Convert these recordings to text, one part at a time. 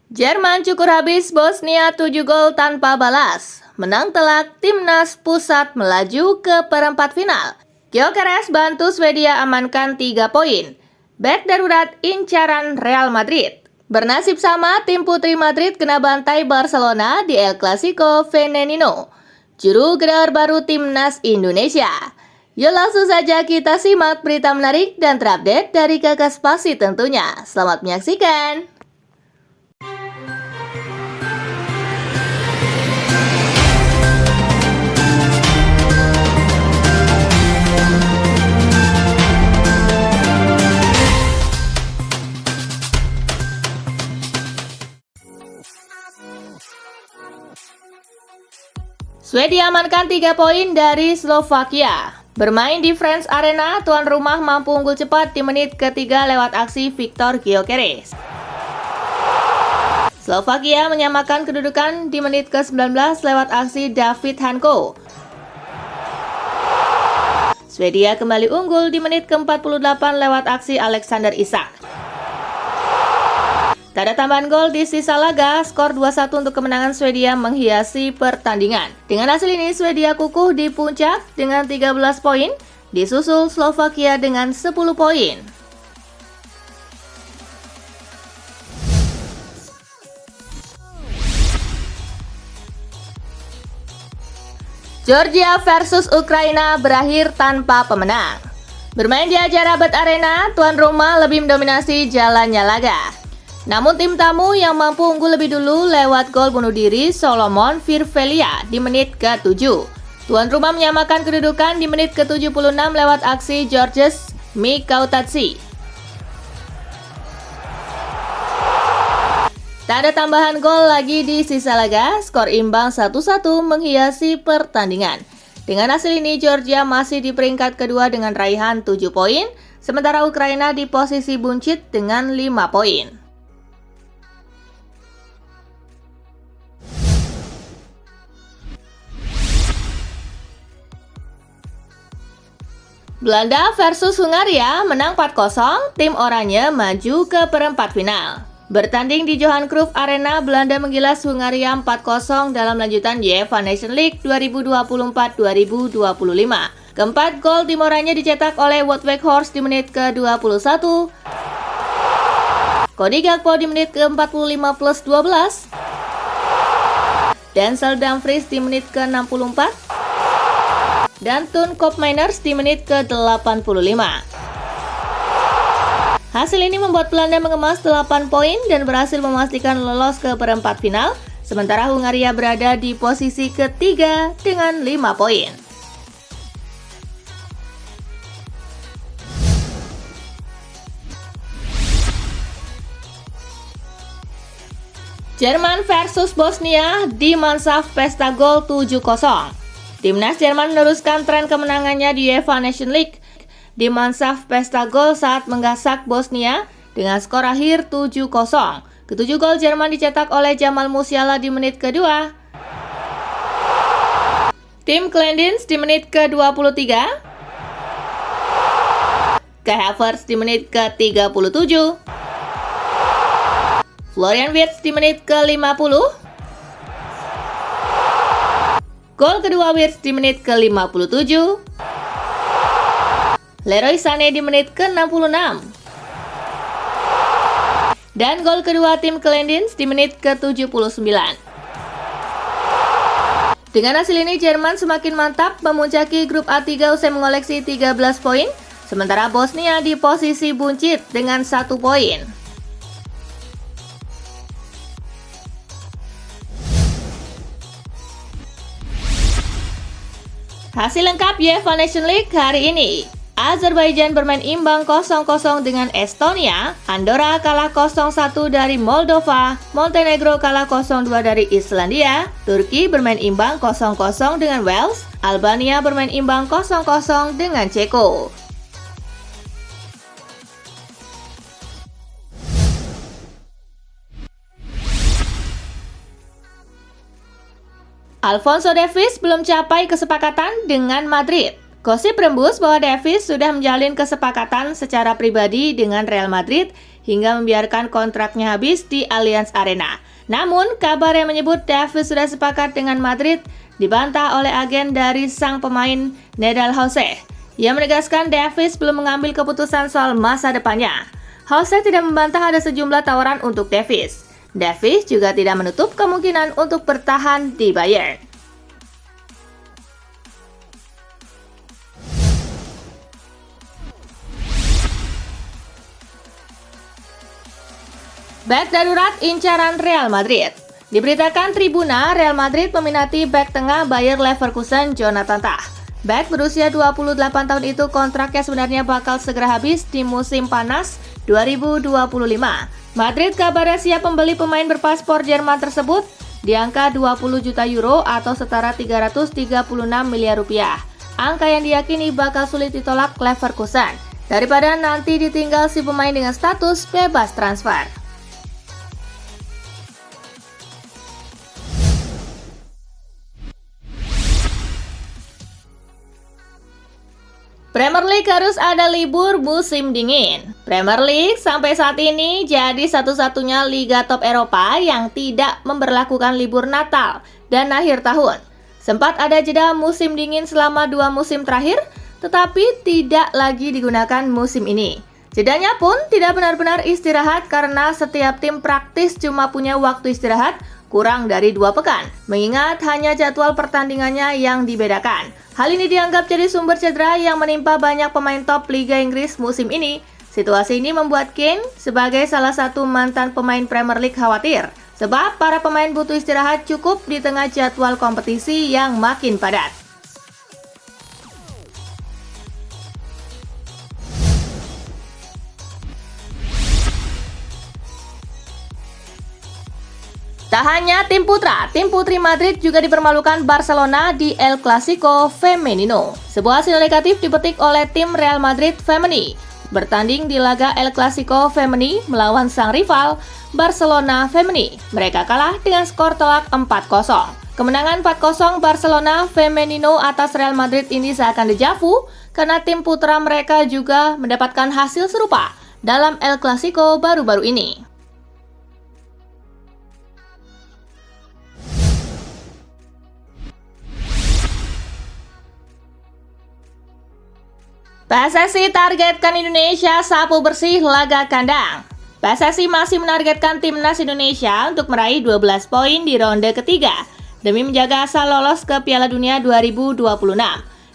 Jerman cukur habis Bosnia 7 gol tanpa balas. Menang telak, timnas pusat melaju ke perempat final. Gyökeres bantu Swedia amankan 3 poin. Bek darurat incaran Real Madrid. Bernasib sama, tim putri Madrid kena bantai Barcelona di El Clasico Femenino. Juru gelar baru timnas Indonesia. Yuk langsung saja kita simak berita menarik dan terupdate dari Kakak Spasi tentunya. Selamat menyaksikan. Swedia amankan 3 poin dari Slovakia. Bermain di Friends Arena, tuan rumah mampu unggul cepat di menit ketiga lewat aksi Viktor Gyökeres. Slovakia menyamakan kedudukan di menit ke-19 lewat aksi David Hanko. Swedia kembali unggul di menit ke-48 lewat aksi Alexander Isak. Tak ada tambahan gol di sisa laga, skor 2-1 untuk kemenangan Swedia menghiasi pertandingan. Dengan hasil ini, Swedia kukuh di puncak dengan 13 poin, disusul Slovakia dengan 10 poin. Georgia versus Ukraina berakhir tanpa pemenang. Bermain di Ajarabat Arena, tuan rumah lebih mendominasi jalannya laga. Namun tim tamu yang mampu unggul lebih dulu lewat gol bunuh diri Solomon Virvelia di menit ke-7. Tuan rumah menyamakan kedudukan di menit ke-76 lewat aksi Georges Mikautadze. Tak ada tambahan gol lagi di sisa laga, skor imbang 1-1 menghiasi pertandingan. Dengan hasil ini, Georgia masih di peringkat kedua dengan raihan 7 poin, sementara Ukraina di posisi buncit dengan 5 poin. Belanda versus Hungaria menang 4-0, tim oranye maju ke perempat final. Bertanding di Johan Cruyff Arena, Belanda menggilas Hungaria 4-0 dalam lanjutan UEFA Nations League 2024-2025. Keempat gol tim oranye dicetak oleh Wout Weghorst di menit ke-21, Cody Gakpo di menit ke-45 plus 12, Denzel Dumfries di menit ke-64, dan Toon Koopmeiners di menit ke-85. Hasil ini membuat Belanda mengemas 8 poin dan berhasil memastikan lolos ke perempat final, sementara Hungaria berada di posisi ketiga dengan 5 poin. Jerman versus Bosnia di Mannschaft Pesta Gol 7-0. Timnas Jerman meneruskan tren kemenangannya di UEFA Nations League di Mannschaft Pesta Gol saat menggasak Bosnia dengan skor akhir 7-0. Ketujuh gol Jerman dicetak oleh Jamal Musiala di menit kedua, Tim Cleendins di menit ke-23, Kai Havertz di menit ke-37, Florian Wirtz di menit ke-50, gol kedua Wirtz di menit ke-57, Leroy Sané di menit ke-66, dan gol kedua tim Cleendins di menit ke-79. Dengan hasil ini, Jerman semakin mantap memuncaki grup A3 usai mengoleksi 13 poin, sementara Bosnia di posisi buncit dengan 1 poin. Hasil lengkap UEFA Nations League hari ini. Azerbaijan bermain imbang 0-0 dengan Estonia, Andorra kalah 0-1 dari Moldova, Montenegro kalah 0-2 dari Islandia, Turki bermain imbang 0-0 dengan Wales, Albania bermain imbang 0-0 dengan Ceko. Alphonso Davies belum capai kesepakatan dengan Madrid. Gosip berembus bahwa Davies sudah menjalin kesepakatan secara pribadi dengan Real Madrid hingga membiarkan kontraknya habis di Allianz Arena. Namun, kabar yang menyebut Davies sudah sepakat dengan Madrid dibantah oleh agen dari sang pemain Nedal Jose. Ia menegaskan Davies belum mengambil keputusan soal masa depannya. Jose tidak membantah ada sejumlah tawaran untuk Davies. Davies juga tidak menutup kemungkinan untuk bertahan di Bayern. Bek darurat incaran Real Madrid. Diberitakan Tribuna, Real Madrid meminati bek tengah Bayer Leverkusen Jonathan Tah. Bek berusia 28 tahun itu kontraknya sebenarnya bakal segera habis di musim panas 2025. Madrid kabarnya siap membeli pemain berpaspor Jerman tersebut di angka 20 juta euro atau setara 336 miliar rupiah. Angka yang diyakini bakal sulit ditolak Leverkusen daripada nanti ditinggal si pemain dengan status bebas transfer. Premier League harus ada libur musim dingin. Premier League sampai saat ini jadi satu-satunya liga top Eropa yang tidak memberlakukan libur Natal dan akhir tahun. Sempat ada jeda musim dingin selama 2 musim terakhir, tetapi tidak lagi digunakan musim ini. Jedanya pun tidak benar-benar istirahat karena setiap tim praktis cuma punya waktu istirahat kurang dari 2 pekan, mengingat hanya jadwal pertandingannya yang dibedakan. Hal ini dianggap jadi sumber cedera yang menimpa banyak pemain top Liga Inggris musim ini. Situasi ini membuat Kane sebagai salah satu mantan pemain Premier League khawatir, sebab para pemain butuh istirahat cukup di tengah jadwal kompetisi yang makin padat. Tak hanya tim putra, tim putri Madrid juga dipermalukan Barcelona di El Clasico Femenino. Sebuah hasil negatif dipetik oleh tim Real Madrid Femení. Bertanding di laga El Clasico Femení melawan sang rival Barcelona Femení. Mereka kalah dengan skor telak 4-0. Kemenangan 4-0 Barcelona Femenino atas Real Madrid ini seakan dejavu karena tim putra mereka juga mendapatkan hasil serupa dalam El Clasico baru-baru ini. PSSI targetkan Indonesia sapu bersih laga kandang. PSSI masih menargetkan timnas Indonesia untuk meraih 12 poin di ronde ketiga demi menjaga asa lolos ke Piala Dunia 2026.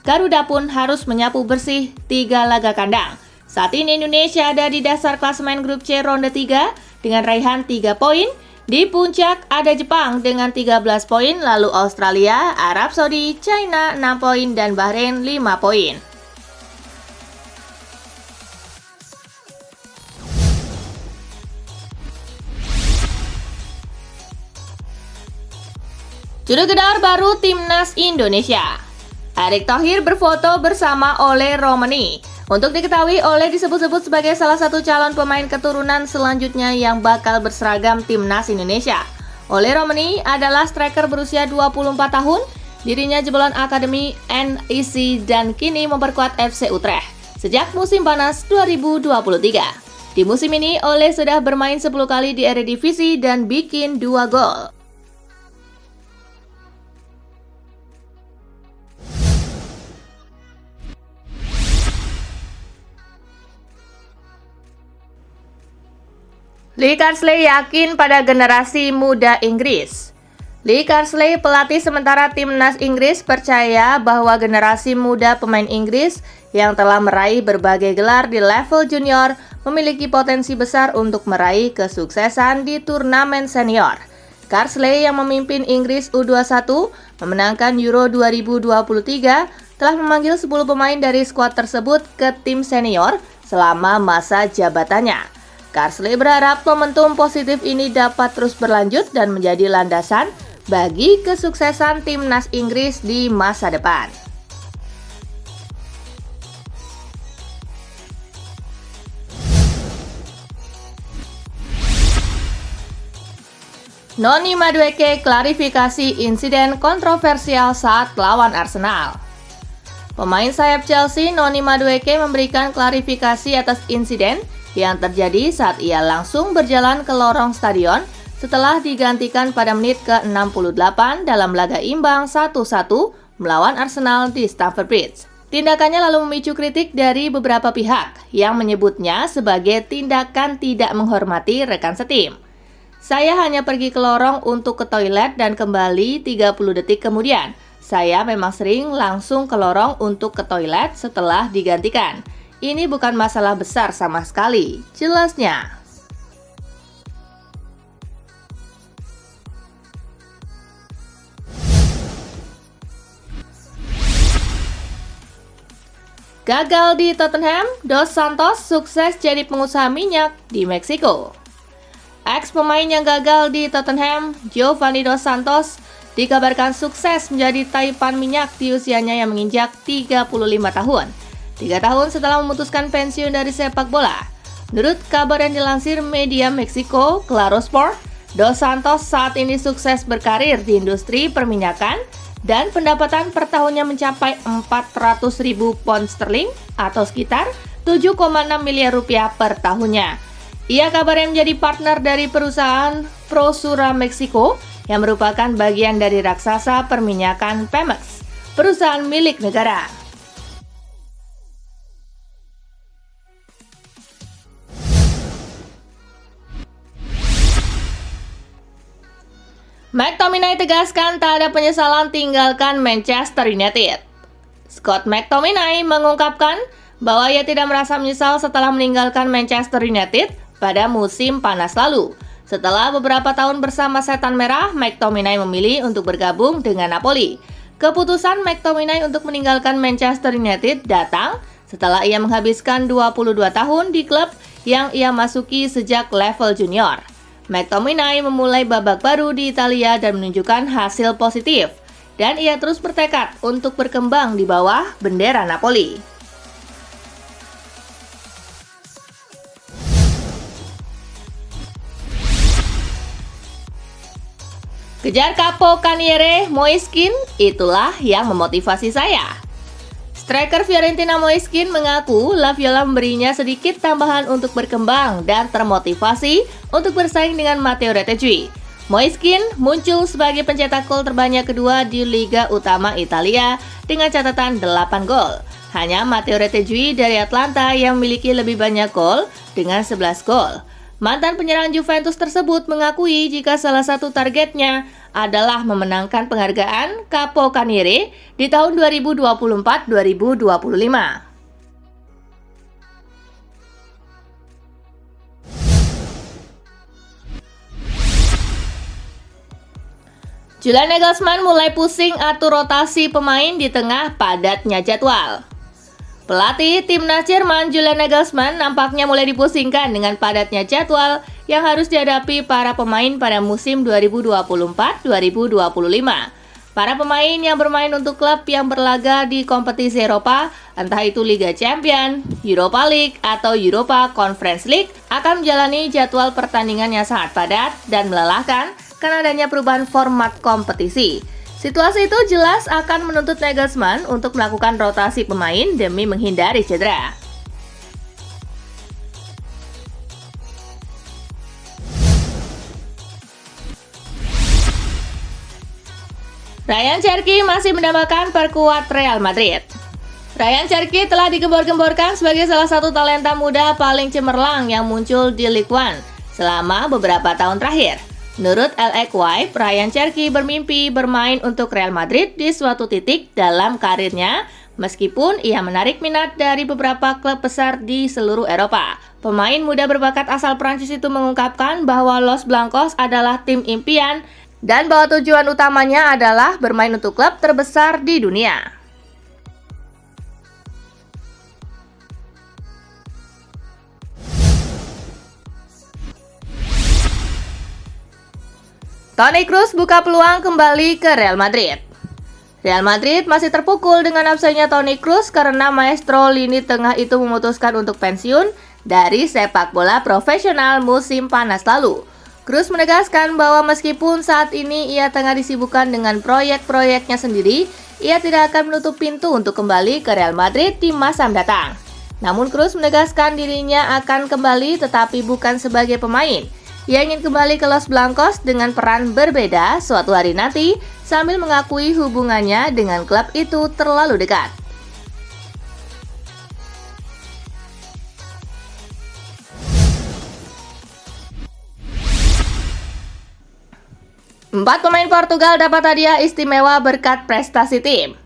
Garuda pun harus menyapu bersih 3 laga kandang. Saat ini Indonesia ada di dasar klasemen grup C ronde 3 dengan raihan 3 poin. Di puncak ada Jepang dengan 13 poin, lalu Australia, Arab Saudi, China 6 poin, dan Bahrain 5 poin. Juru gedor baru Timnas Indonesia. Erick Thohir berfoto bersama Ole Romani. Untuk diketahui, Ole disebut-sebut sebagai salah satu calon pemain keturunan selanjutnya yang bakal berseragam Timnas Indonesia. Ole Romani adalah striker berusia 24 tahun. Dirinya jebolan Akademi NEC dan kini memperkuat FC Utrecht sejak musim panas 2023. Di musim ini, Ole sudah bermain 10 kali di Eredivisie dan bikin 2 gol. Lee Carsley yakin pada generasi muda Inggris. Lee Carsley, pelatih sementara timnas Inggris, percaya bahwa generasi muda pemain Inggris yang telah meraih berbagai gelar di level junior memiliki potensi besar untuk meraih kesuksesan di turnamen senior. Carsley yang memimpin Inggris U21 memenangkan Euro 2023 telah memanggil 10 pemain dari skuad tersebut ke tim senior selama masa jabatannya. Carsley berharap momentum positif ini dapat terus berlanjut dan menjadi landasan bagi kesuksesan timnas Inggris di masa depan. Noni Madueke klarifikasi insiden kontroversial saat lawan Arsenal. Pemain sayap Chelsea Noni Madueke memberikan klarifikasi atas insiden yang terjadi saat ia langsung berjalan ke lorong stadion setelah digantikan pada menit ke-68 dalam laga imbang 1-1 melawan Arsenal di Stamford Bridge. Tindakannya lalu memicu kritik dari beberapa pihak yang menyebutnya sebagai tindakan tidak menghormati rekan setim. Saya hanya pergi ke lorong untuk ke toilet dan kembali 30 detik kemudian. Saya memang sering langsung ke lorong untuk ke toilet setelah digantikan. Ini bukan masalah besar sama sekali, jelasnya. Gagal di Tottenham, Dos Santos sukses jadi pengusaha minyak di Meksiko. Ex pemain yang gagal di Tottenham, Giovanni Dos Santos, dikabarkan sukses menjadi taipan minyak di usianya yang menginjak 35 tahun. 3 tahun setelah memutuskan pensiun dari sepak bola. Menurut kabar yang dilansir media Meksiko, Claro Sport, Dos Santos saat ini sukses berkarir di industri perminyakan dan pendapatan per tahunnya mencapai 400.000 pound sterling atau sekitar 7,6 miliar rupiah per tahunnya. Ia kabarnya menjadi partner dari perusahaan Prosura Meksiko yang merupakan bagian dari raksasa perminyakan Pemex, perusahaan milik negara. McTominay tegaskan tak ada penyesalan tinggalkan Manchester United. Scott McTominay mengungkapkan bahwa ia tidak merasa menyesal setelah meninggalkan Manchester United pada musim panas lalu. Setelah beberapa tahun bersama Setan Merah, McTominay memilih untuk bergabung dengan Napoli. Keputusan McTominay untuk meninggalkan Manchester United datang setelah ia menghabiskan 22 tahun di klub yang ia masuki sejak level junior. McTominay memulai babak baru di Italia dan menunjukkan hasil positif, dan ia terus bertekad untuk berkembang di bawah bendera Napoli. Kejar Capo Caniere, Moiskin, itulah yang memotivasi saya. Striker Fiorentina Moiskin mengaku La Viola memberinya sedikit tambahan untuk berkembang dan termotivasi untuk bersaing dengan Matteo Retegui. Moiskin muncul sebagai pencetak gol terbanyak kedua di Liga Utama Italia dengan catatan 8 gol. Hanya Matteo Retegui dari Atlanta yang memiliki lebih banyak gol dengan 11 gol. Mantan penyerang Juventus tersebut mengakui jika salah satu targetnya adalah memenangkan penghargaan Capo Caniere di tahun 2024-2025. Julian Nagelsmann mulai pusing atur rotasi pemain di tengah padatnya jadwal. Pelatih timnas Jerman Julian Nagelsmann nampaknya mulai dipusingkan dengan padatnya jadwal yang harus dihadapi para pemain pada musim 2024-2025. Para pemain yang bermain untuk klub yang berlaga di kompetisi Eropa, entah itu Liga Champions, Europa League, atau Europa Conference League, akan menjalani jadwal pertandingan yang sangat padat dan melelahkan karena adanya perubahan format kompetisi. Situasi itu jelas akan menuntut Nagelsmann untuk melakukan rotasi pemain demi menghindari cedera. Ryan Cherki masih mendambakan perkuat Real Madrid. Ryan Cherki telah digembor-gemborkan sebagai salah satu talenta muda paling cemerlang yang muncul di Ligue 1 selama beberapa tahun terakhir. Menurut LXY, Ryan Cherki bermimpi bermain untuk Real Madrid di suatu titik dalam karirnya, meskipun ia menarik minat dari beberapa klub besar di seluruh Eropa. Pemain muda berbakat asal Prancis itu mengungkapkan bahwa Los Blancos adalah tim impian dan bahwa tujuan utamanya adalah bermain untuk klub terbesar di dunia. Toni Kroos buka peluang kembali ke Real Madrid. Real Madrid masih terpukul dengan absennya Toni Kroos karena maestro lini tengah itu memutuskan untuk pensiun dari sepak bola profesional musim panas lalu. Kroos menegaskan bahwa meskipun saat ini ia tengah disibukkan dengan proyek-proyeknya sendiri, ia tidak akan menutup pintu untuk kembali ke Real Madrid di masa mendatang. Namun Kroos menegaskan dirinya akan kembali tetapi bukan sebagai pemain. Ia ingin kembali ke Los Blancos dengan peran berbeda suatu hari nanti, sambil mengakui hubungannya dengan klub itu terlalu dekat. Empat pemain Portugal dapat hadiah istimewa berkat prestasi tim.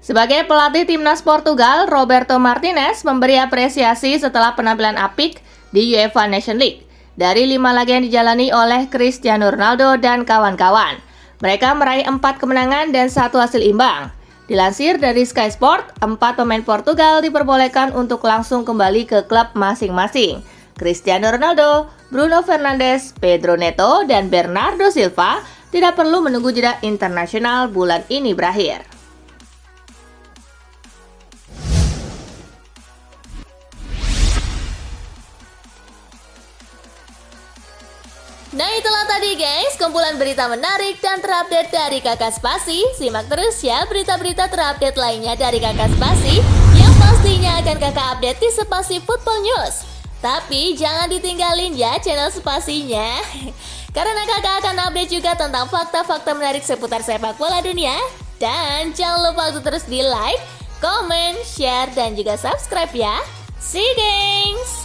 Sebagai pelatih timnas Portugal, Roberto Martinez memberi apresiasi setelah penampilan apik di UEFA Nations League dari 5 laga yang dijalani oleh Cristiano Ronaldo dan kawan-kawan. Mereka meraih 4 kemenangan dan 1 hasil imbang. Dilansir dari Sky Sport, 4 pemain Portugal diperbolehkan untuk langsung kembali ke klub masing-masing. Cristiano Ronaldo, Bruno Fernandes, Pedro Neto, dan Bernardo Silva tidak perlu menunggu jeda internasional bulan ini berakhir. Nah itulah tadi guys, kumpulan berita menarik dan terupdate dari Kakak Spasi. Simak terus ya berita-berita terupdate lainnya dari Kakak Spasi yang pastinya akan Kakak update di Spasi Football News. Tapi jangan ditinggalin ya channel Spasinya, karena Kakak akan update juga tentang fakta-fakta menarik seputar sepak bola dunia. Dan jangan lupa untuk terus di like, comment, share, dan juga subscribe ya. See you guys!